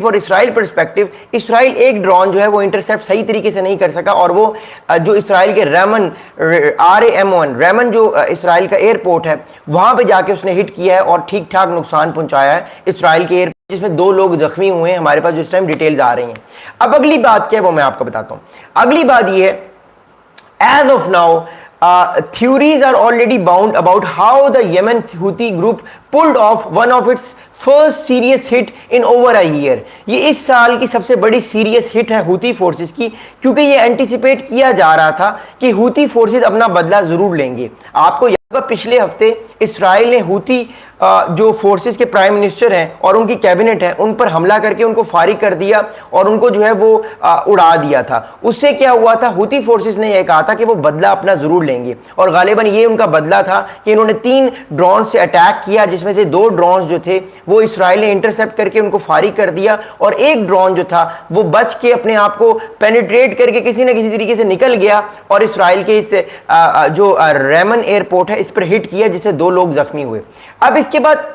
For Israel perspective, Israel एक drone जो है वो इंटरसेप्ट सही तरीके से नहीं कर सका, और वो जो इसराइल के रेमन RAM1 रेमन जो इसराइल का एयरपोर्ट है वहां पे जाके उसने हिट किया है और ठीक ठाक नुकसान पहुंचाया है इसराइल के एयरपोर्ट, जिसमें 2 लोग जख्मी हुए हैं। हमारे पास जिस टाइम डिटेल्स आ रही हैं। अब अगली बात क्या है वो मैं आपको बताता हूं। अगली बात ये है, as of now theories are already bound about how the Yemen Houthi group pulled off one of its first serious hit in over a year। ये इस साल की सबसे बड़ी सीरियस हिट है हूती फोर्सेस की, क्योंकि ये एंटिसिपेट किया जा रहा था कि हूती फोर्सेस अपना बदला जरूर लेंगे। आपको याद होगा पिछले हफ्ते इसराइल ने हूती जो फोर्सेस के प्राइम मिनिस्टर हैं और उनकी कैबिनेट है उन पर हमला करके उनको फारिग कर दिया और उनको जो है वो उड़ा दिया था। उससे क्या हुआ था, हूती फोर्सेस ने यह कहा था कि वो बदला अपना जरूर लेंगे, और गालिबन ये उनका बदला था कि इन्होंने 3 ड्रोन से अटैक किया, जिसमें से 2 ड्रोन जो थे वो इसराइल ने इंटरसेप्ट करके उनको फारिग कर दिया, और एक ड्रोन जो था वो बच के अपने आप को पेनिट्रेट करके किसी न किसी तरीके से निकल गया और इसराइल के इस जो रेमन एयरपोर्ट है इस पर हिट किया, जिससे 2 लोग जख्मी हुए। अब इसके बाद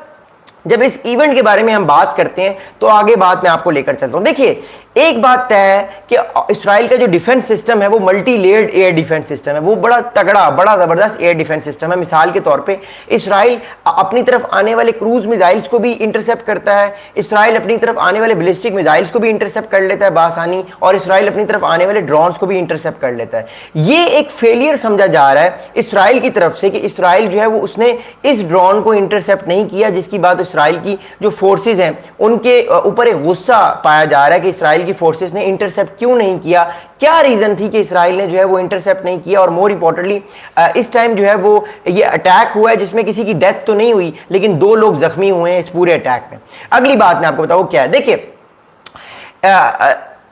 जब इस इवेंट के बारे में हम बात करते हैं तो आगे बात मैं आपको लेकर चलता हूं। देखिए, एक बात तय है कि इसराइल का जो डिफेंस सिस्टम है वो multi layered air defence system है, वो बड़ा तगड़ा बड़ा जबरदस्त एयर डिफेंस सिस्टम है। मिसाल के तौर पे इसराइल अपनी तरफ आने वाले क्रूज मिसाइल्स को भी इंटरसेप्ट करता है, इसराइल अपनी तरफ आने वाले बैलिस्टिक मिसाइल्स को भी इंटरसेप्ट कर लेता है बासानी, और इसराइल अपनी तरफ आने वाले ड्रोन्स को भी इंटरसेप्ट कर लेता है। ये एक फेलियर समझा जा रहा है इसराइल की तरफ से कि इसराइल जो है वो उसने इस ड्रोन को इंटरसेप्ट नहीं किया, जिसकी बात इसराइल की जो फोर्सेज हैं उनके ऊपर एक गुस्सा पाया जा रहा है कि इसराइल की फोर्सेस ने इंटरसेप्ट क्यों नहीं किया, क्या रीजन थी कि इसराइल ने जो है वो इंटरसेप्ट नहीं किया। और मोर इंपॉर्टेंटली इस टाइम जो है वो ये अटैक हुआ है जिसमें किसी की डेथ तो नहीं हुई, लेकिन 2 लोग जख्मी हुए हैं इस पूरे अटैक में। अगली बात मैं आपको बताऊं क्या है। देखिए,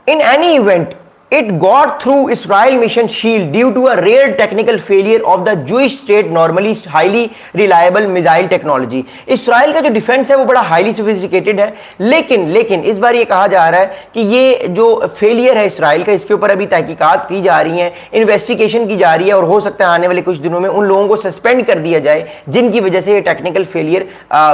in any event it got through Israel mission shield due to a rare technical failure of the Jewish state normally highly reliable missile technology। Israel का जो डिफेंस है वो बड़ा हाईली सोफिस्टिकेटेड है, लेकिन इस बार ये कहा जा रहा है कि ये जो फेलियर है इसराइल का, इसके ऊपर अभी तहकीकात की जा रही हैं, इन्वेस्टिगेशन की जा रही है, और हो सकता है आने वाले कुछ दिनों में उन लोगों को सस्पेंड कर दिया जाए जिनकी वजह से ये टेक्निकल फेलियर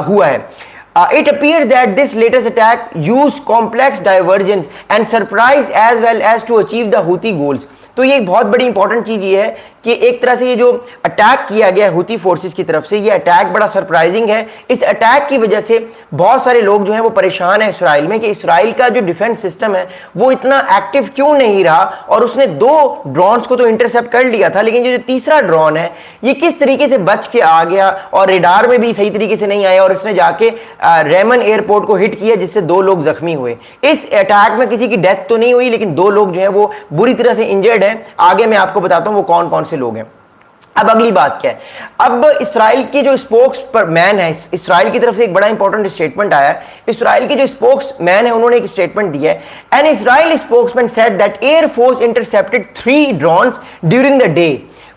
हुआ है। It appears that this latest attack used complex divergence and surprise as well as to achieve the Houthi goals। तो ये एक बहुत बड़ी इंपॉर्टेंट चीज ये है कि एक तरह से ये जो अटैक किया गया हूती फोर्सेस की तरफ से, ये अटैक बड़ा सरप्राइजिंग है। इस अटैक की वजह से बहुत सारे लोग जो हैं वो परेशान है इसराइल में कि इसराइल का जो डिफेंस सिस्टम है वो इतना एक्टिव क्यों नहीं रहा, और उसने 2 ड्रोन्स को तो इंटरसेप्ट कर लिया था, लेकिन ये जो तीसरा ड्रोन है ये किस तरीके से बच के आ गया और रेडार में भी सही तरीके से नहीं आया, और इसने जाके रेमन एयरपोर्ट को हिट किया जिससे 2 लोग जख्मी हुए। इस अटैक में किसी की डेथ तो नहीं हुई, लेकिन 2 लोग जो है वो बुरी तरह से इंजर्ड है। आगे मैं आपको बताता हूं वो कौन कौन से लोग हैं। अब अगली बात क्या है, अब इसराइल के जो स्पोक्स मैन है, इसराइल की तरफ से एक बड़ा इंपॉर्टेंट स्टेटमेंट आया है। इसराइल के जो स्पोक्स मैन है उन्होंने एक स्टेटमेंट दिया है। An Israel spokesman said that air force intercepted 3 drones during the day,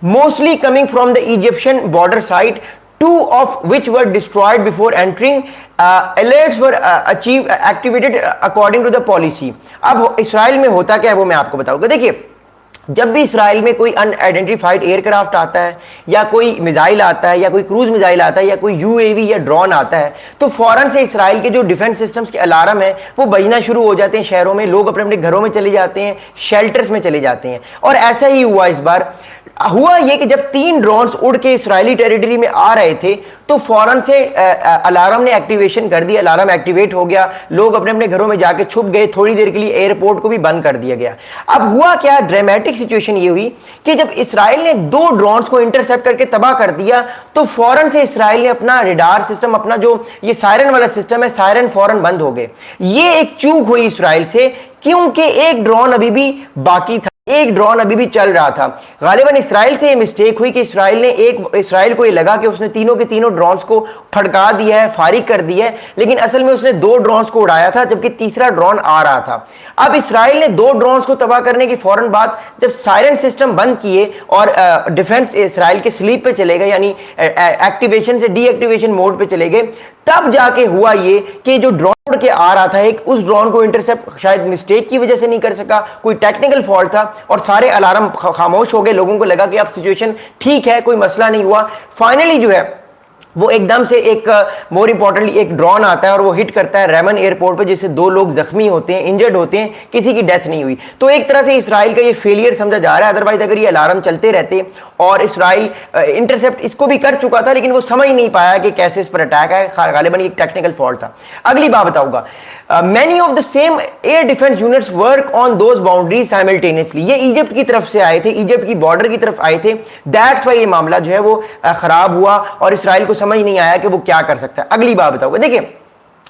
mostly coming from the Egyptian border side, 2 of which were destroyed before entering। Alerts were activated according to the policy। अब Israel में होता क्या है वो मैं आपको बताऊंगा। देखिए, जब भी इसराइल में कोई अनआइडेंटिफाइड एयरक्राफ्ट आता है या कोई मिसाइल आता है या कोई क्रूज मिसाइल आता है या कोई यूएवी या ड्रोन आता है, तो फौरन से इसराइल के जो डिफेंस सिस्टम्स के अलार्म है वो बजना शुरू हो जाते हैं शहरों में, लोग अपने अपने घरों में चले जाते हैं, शेल्टर्स में चले जाते हैं। और ऐसा ही हुआ इस बार। हुआ ये कि जब 3 ड्रोन्स उड़ के इसराइली टेरिटरी में आ रहे थे तो फौरन से अलार्म ने एक्टिवेशन कर दिया, अलार्म एक्टिवेट हो गया, लोग अपने अपने घरों में जाके छुप गए, थोड़ी देर के लिए एयरपोर्ट को भी बंद कर दिया गया। अब हुआ क्या, ड्रामेटिक सिचुएशन ये हुई कि जब इसराइल ने 2 ड्रोन्स को इंटरसेप्ट करके तबाह कर दिया तो फौरन से इसराइल ने अपना रेडार सिस्टम, अपना जो ये सायरन वाला सिस्टम है, सायरन फौरन बंद हो गए। ये एक चूक हुई इसराइल से, क्योंकि एक ड्रोन अभी भी बाकी था, एक ड्रोन अभी भी चल रहा था। गालिबन इसराइल से ये मिस्टेक हुई कि इसराइल को ये लगा कि उसने तीनों के तीनों ड्रोन्स को फटका दिया है, फारिग कर दिया है, लेकिन असल में उसने 2 ड्रोन्स को उड़ाया था जबकि तीसरा ड्रोन आ रहा था। अब इसराइल ने 2 ड्रोन्स को तबाह करने की फौरन बाद जब सायरन सिस्टम बंद किए और डिफेंस इसराइल के स्लीप पे चले गए, यानी एक्टिवेशन से डीएक्टिवेशन मोड पे चले गए, तब जाके हुआ ये कि जो ड्रोन उड़ के आ रहा था एक, उस ड्रोन को इंटरसेप्ट शायद मिस्टेक की वजह से नहीं कर सका, कोई टेक्निकल फॉल्ट था, और सारे अलार्म खामोश हो गए। लोगों को लगा कि अब सिचुएशन ठीक है, कोई मसला नहीं हुआ। फाइनली जो है वो एकदम से एक मोर इंपॉर्टेंटली एक ड्रोन आता है और वो हिट करता है रेमन एयरपोर्ट पे, जिससे 2 लोग जख्मी होते हैं, इंजर्ड होते हैं, किसी की डेथ नहीं हुई। तो एक तरह से इसराइल का ये फेलियर समझा जा रहा है। अदरवाइज अगर ये अलार्म चलते रहते और इसराइल इंटरसेप्ट इसको भी कर चुका था, लेकिन वो समझ नहीं पाया कि कैसे इस पर अटैक है, गालिबन एक टेक्निकल फॉल्ट था। अगली बात बताऊंगा, many of the same air defense units work on those boundaries simultaneously। ये इजिप्ट की तरफ से आए थे, इजिप्ट की बॉर्डर की तरफ आए थे, दैट्स वाई ये मामला जो है वो खराब हुआ और इसराइल को समझ नहीं आया कि वो क्या कर सकता है। अगली बात बताऊंगा, देखिए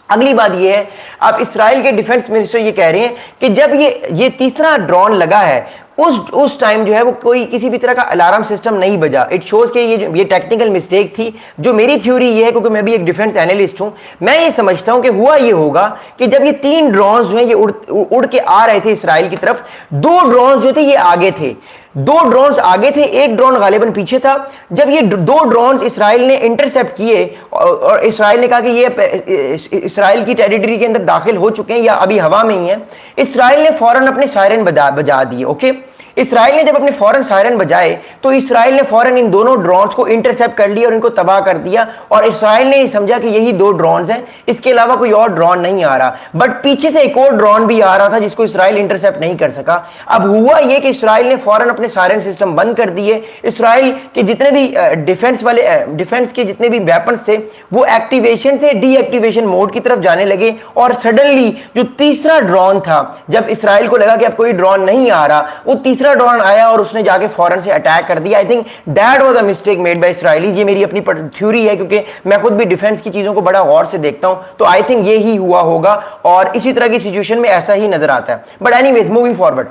अगली बात ये है, अब इसराइल के डिफेंस मिनिस्टर ये कह रहे हैं कि जब ये तीसरा ड्रोन लगा है उस टाइम जो है वो कोई किसी भी तरह का अलार्म सिस्टम नहीं बजा। इट शोज कि ये टेक्निकल मिस्टेक थी। जो मेरी थ्योरी ये है, क्योंकि मैं भी एक डिफेंस एनालिस्ट हूं, मैं ये समझता हूं कि हुआ ये होगा कि जब ये 3 ड्रोन्स जो हैं ये उड़ के आ रहे थे इसराइल की तरफ, 2 ड्रोन्स जो थे ये आगे थे, 2 ड्रोन्स आगे थे, 1 ड्रोन गालिबन पीछे था। जब ये 2 ड्रोन्स इसराइल ने इंटरसेप्ट किए और इसराइल ने कहा कि ये इसराइल की टेरिटरी के अंदर दाखिल हो चुके हैं या अभी हवा में ही हैं, इसराइल ने फौरन अपने सायरन बजा दिए। ओके, इसराइल ने जब अपने फौरन सायरन बजाए तो इसराइल ने फौरन इन दोनों ड्रोन्स को इंटरसेप्ट कर लिया और इनको तबाह कर दिया, और इसराइल ने समझा कि यही 2 ड्रोन्स हैं, इसके अलावा कोई और ड्रोन नहीं आ रहा। बट पीछे से एक और ड्रोन भी आ रहा था जिसको इसराइल इंटरसेप्ट नहीं कर सका। अब हुआ यह कि इसराइल ने फौरन अपने सायरन सिस्टम बंद कर दिए। इसराइल के जितने भी डिफेंस के जितने भी वेपन्स थे वो एक्टिवेशन से डीएक्टिवेशन मोड की तरफ जाने लगे, और सडनली जो तीसरा ड्रोन था, जब इसराइल को लगा कि अब कोई ड्रोन नहीं आ रहा, वो तीसरा ड्रोन आया और उसने जाके फौरन से अटैक कर दिया। I think that was a mistake made by Israelites. ये मेरी अपनी थ्योरी है, क्योंकि मैं खुद भी डिफेंस की चीजों को बड़ा गौर से देखता हूं, तो आई थिंक ये ही हुआ होगा और इसी तरह की सिचुएशन में ऐसा ही नजर आता है। But anyways, moving forward,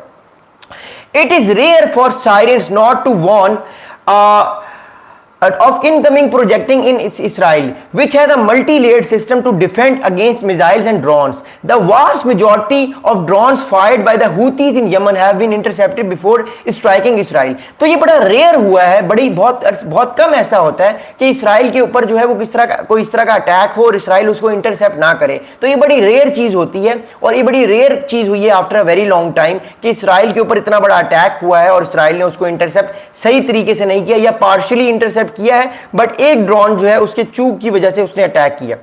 it is rare for sirens not to warn of incoming projecting in Israel, which has a multi-layered system to defend against missiles and drones. The vast majority of drones fired by the Houthis in Yemen have been intercepted before striking Israel. तो ये बड़ा rare हुआ है, बहुत कम ऐसा होता है कि इसराइल के ऊपर जो है वो कोई इस तरह का अटैक हो और इसराइल उसको इंटरसेप्ट ना करे। तो ये बड़ी रेयर चीज होती है, और ये बड़ी रेयर चीज हुई है after a very long time कि इसराइल के ऊपर इतना बड़ा अटैक हुआ है और इसराइल ने उसको इंटरसेप्ट सही तरीके से नहीं किया या पार्शियली इंटरसेप्ट किया है, बट एक ड्रोन जो है उसके चूक की वजह से उसने अटैक किया।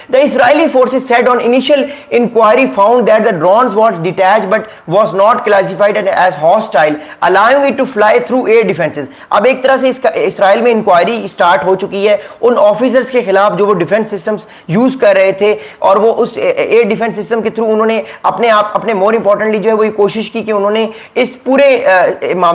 The Israeli forces said on initial inquiry found that the drones was detached but was not classified as hostile, allowing it to fly through air defenses. अब एक तरह से इसराइल में इंक्वायरी स्टार्ट हो चुकी है उन ऑफिसर्स के खिलाफ जो वो डिफेंस सिस्टम्स यूज कर रहे थे, और वो उस एयर डिफेंस सिस्टम के थ्रू उन्होंने अपने मोर इंपॉर्टेंटली जो है वो ये कोशिश की कि उन्होंने इस पूरे मामले